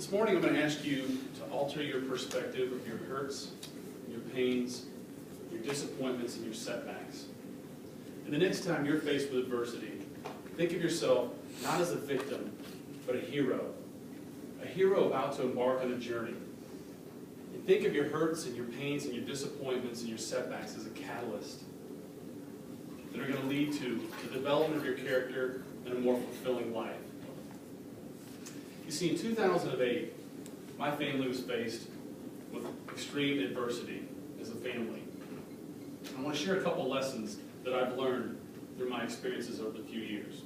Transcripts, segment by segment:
This morning I'm going to ask you to alter your perspective of your hurts, your pains, your disappointments, and your setbacks. And the next time you're faced with adversity, think of yourself not as a victim, but a hero. A hero about to embark on a journey. And think of your hurts and your pains and your disappointments and your setbacks as a catalyst that are going to lead to the development of your character and a more fulfilling life. You see, in 2008, my family was faced with extreme adversity as a family. I want to share a couple lessons that I've learned through my experiences over the few years.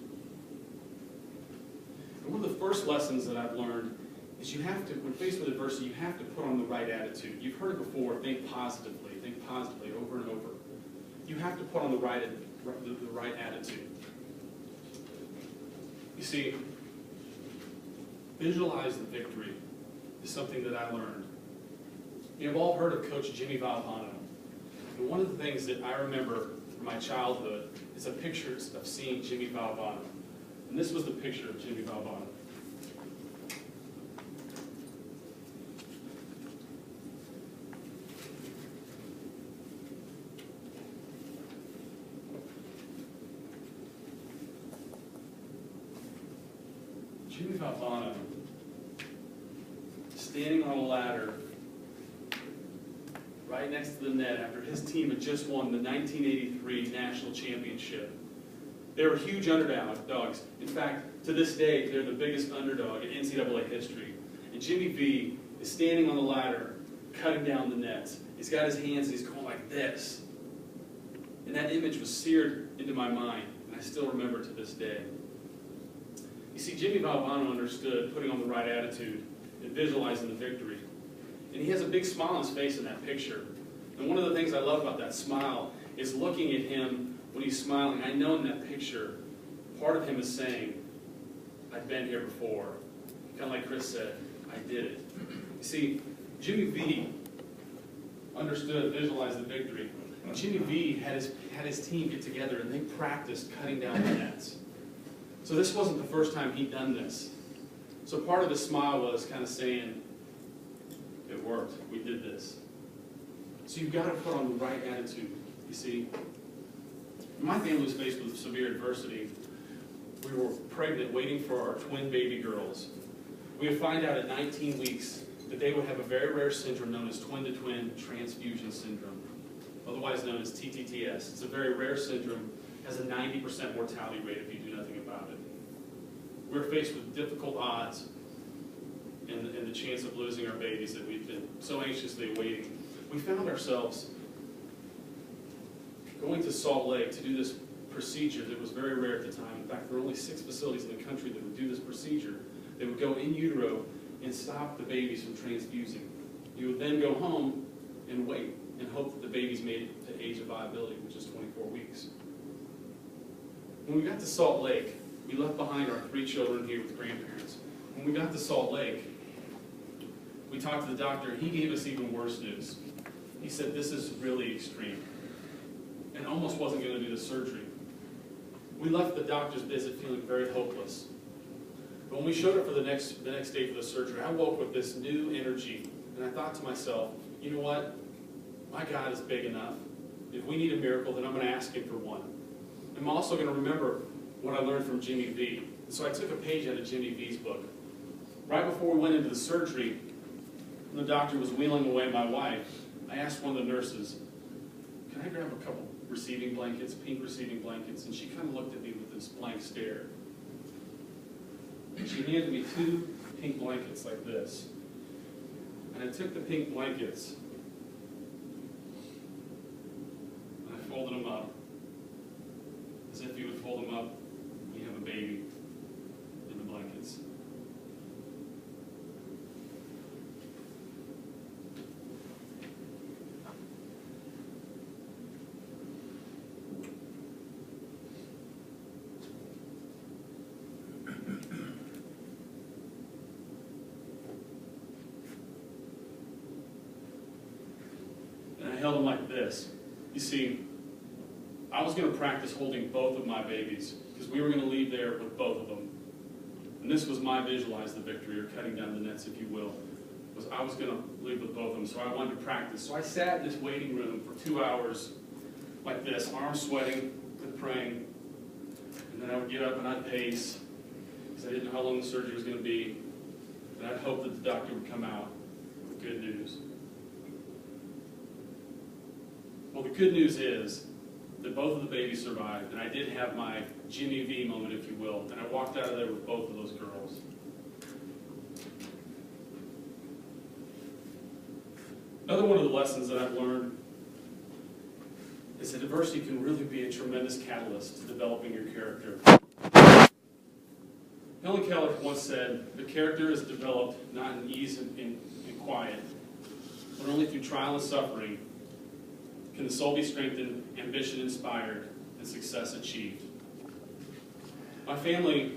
And one of the first lessons that I've learned is you have to, when faced with adversity, you have to put on the right attitude. You've heard it before, think positively over and over. You have to put on the right attitude. You see, visualize the victory is something that I learned. You've all heard of Coach Jimmy Valvano. And one of the things that I remember from my childhood is a picture of seeing Jimmy Valvano. And this was the picture of Jimmy Valvano. Jimmy Valvano standing on a ladder right next to the net after his team had just won the 1983 National Championship. They were huge underdogs. In fact, to this day, they're the biggest underdog in NCAA history. And Jimmy V is standing on the ladder, cutting down the nets. He's got his hands and he's going like this. And that image was seared into my mind, and I still remember to this day. You see, Jimmy Valvano understood putting on the right attitude and visualizing the victory. And he has a big smile on his face in that picture. And one of the things I love about that smile is looking at him when he's smiling. I know in that picture, part of him is saying, I've been here before. Kind of like Chris said, I did it. You see, Jimmy V understood, visualized the victory. Jimmy V had his team get together and they practiced cutting down the nets. So this wasn't the first time he'd done this. So part of his smile was kind of saying, it worked, we did this. So you've got to put on the right attitude, you see. My family was faced with severe adversity. We were pregnant, waiting for our twin baby girls. We would find out at 19 weeks that they would have a very rare syndrome known as twin-to-twin transfusion syndrome, otherwise known as TTTS. It's a very rare syndrome, has a 90% mortality rate if you do nothing about it. We're faced with difficult odds and the chance of losing our babies that we've been so anxiously awaiting. We found ourselves going to Salt Lake to do this procedure that was very rare at the time. In fact, there were only 6 facilities in the country that would do this procedure. They would go in utero and stop the babies from transfusing. You would then go home and wait and hope that the babies made it to age of viability, which is 24 weeks. When we got to Salt Lake, we left behind our 3 children here with grandparents. When we got to Salt Lake, we talked to the doctor. He gave us even worse news. He said, this is really extreme, and almost wasn't going to do the surgery. We left the doctor's visit feeling very hopeless. But when we showed up for the next day for the surgery, I woke with this new energy, and I thought to myself, you know what? My God is big enough. If we need a miracle, then I'm going to ask him for one. I'm also going to remember what I learned from Jimmy V. So I took a page out of Jimmy V's book. Right before we went into the surgery, when the doctor was wheeling away my wife, I asked one of the nurses, can I grab a couple receiving blankets, pink receiving blankets? And she kind of looked at me with this blank stare. And she handed me 2 pink blankets like this. And I took the pink blankets and I folded them up. As if you would fold them up, you have a baby in the blankets. And I held them like this. You see, I was going to practice holding both of my babies because we were going to leave there with both of them. and this was my visualize the victory, or cutting down the nets, if you will, was I was going to leave with both of them, so I wanted to practice. So I sat in this waiting room for 2 hours like this, arms sweating and praying, and then I would get up and I'd pace, because I didn't know how long the surgery was going to be, and I'd hope that the doctor would come out with good news. Well, the good news is that both of the babies survived, and I did have my Jimmy V moment, if you will, and I walked out of there with both of those girls. Another one of the lessons that I've learned is that adversity can really be a tremendous catalyst to developing your character. Helen Keller once said, "The character is developed not in ease and quiet, but only through trial and suffering can the soul be strengthened, ambition inspired, and success achieved." My family,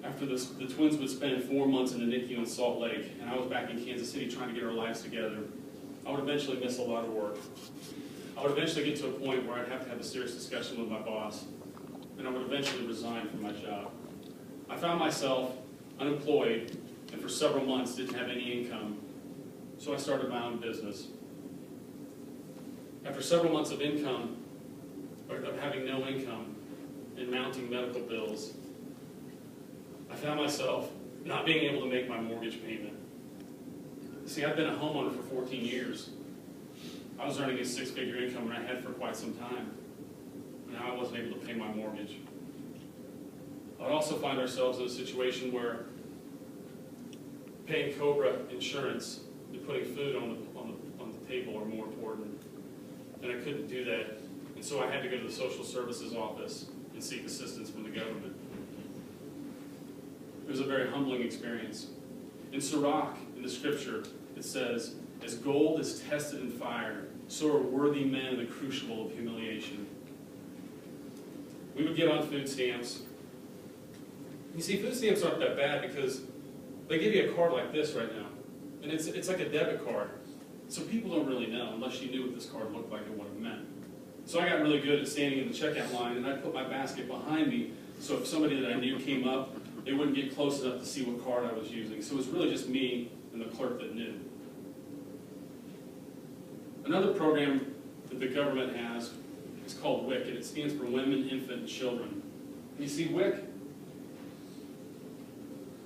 after the twins would spend 4 months in the NICU in Salt Lake, and I was back in Kansas City trying to get our lives together, I would eventually miss a lot of work. I would eventually get to a point where I'd have to have a serious discussion with my boss, and I would eventually resign from my job. I found myself unemployed, and for several months didn't have any income, so I started my own business. After several months of income, or of having no income, and mounting medical bills, I found myself not being able to make my mortgage payment. See, I've been a homeowner for 14 years. I was earning a six-figure income, and I had for quite some time. Now I wasn't able to pay my mortgage. I'd also find ourselves in a situation where paying COBRA insurance and putting food on the table are more important. And I couldn't do that. And so I had to go to the social services office and seek assistance from the government. It was a very humbling experience. In Sirach, in the scripture, it says, "As gold is tested in fire, so are worthy men in the crucible of humiliation." We would get on food stamps. You see, food stamps aren't that bad because they give you a card like this right now. And it's like a debit card. So people don't really know unless you knew what this card looked like and what it meant. So I got really good at standing in the checkout line, and I'd put my basket behind me so if somebody that I knew came up, they wouldn't get close enough to see what card I was using. So it was really just me and the clerk that knew. Another program that the government has is called WIC, and it stands for Women, Infant, and Children. And you see, WIC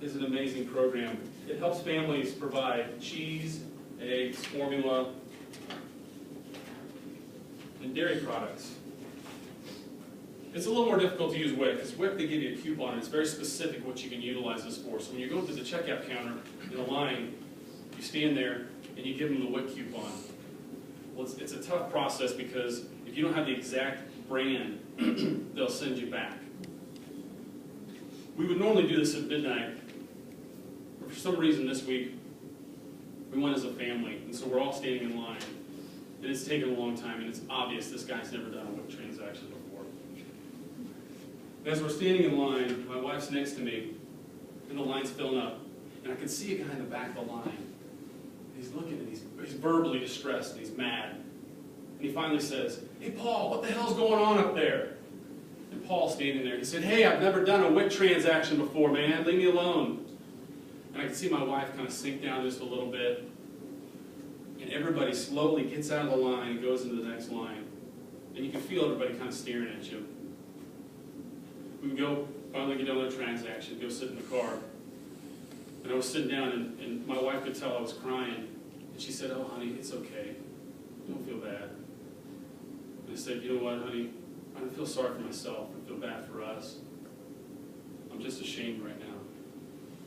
is an amazing program. It helps families provide cheese, eggs, formula, and dairy products. It's a little more difficult to use WIC, because WIC, they give you a coupon, and it's very specific what you can utilize this for. So when you go to the checkout counter in a line, you stand there and you give them the WIC coupon. Well, it's a tough process because if you don't have the exact brand, they'll send you back. We would normally do this at midnight, but for some reason this week, we went as a family, and so we're all standing in line. And it's taken a long time, and it's obvious this guy's never done a WIC transaction before. And as we're standing in line, my wife's next to me, and the line's filling up. And I can see a guy in the back of the line. He's looking, and he's verbally distressed, and he's mad. And he finally says, "Hey, Paul, what the hell's going on up there?" And Paul's standing there. He said, "Hey, I've never done a WIC transaction before, man. Leave me alone." And I can see my wife kind of sink down just a little bit. And everybody slowly gets out of the line and goes into the next line. And you can feel everybody kind of staring at you. We would go, finally get done with the transaction, go sit in the car. And I was sitting down, and my wife could tell I was crying. And she said, "Oh, honey, it's okay. Don't feel bad." And I said, "You know what, honey? I don't feel sorry for myself. I feel bad for us. I'm just ashamed right now.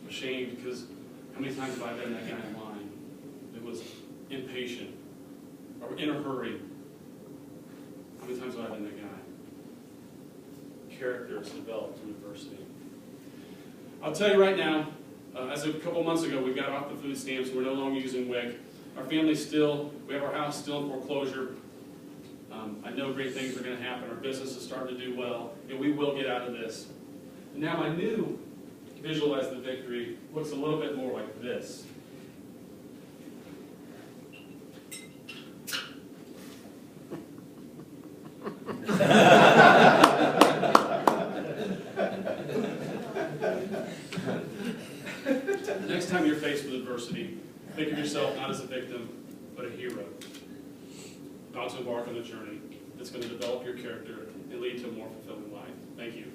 I'm ashamed because how many times have I been that guy in line that was impatient or in a hurry? How many times have I been that guy?" Character is developed through adversity. I'll tell you right now, as of a couple months ago, we got off the food stamps. We're no longer using WIC. Our family's we have our house still in foreclosure. I know great things are going to happen. Our business is starting to do well, and we will get out of this. And now my new visualize the victory looks a little bit more like this. time you're faced with adversity, think of yourself not as a victim, but a hero. About to embark on a journey that's going to develop your character and lead to a more fulfilling life. Thank you.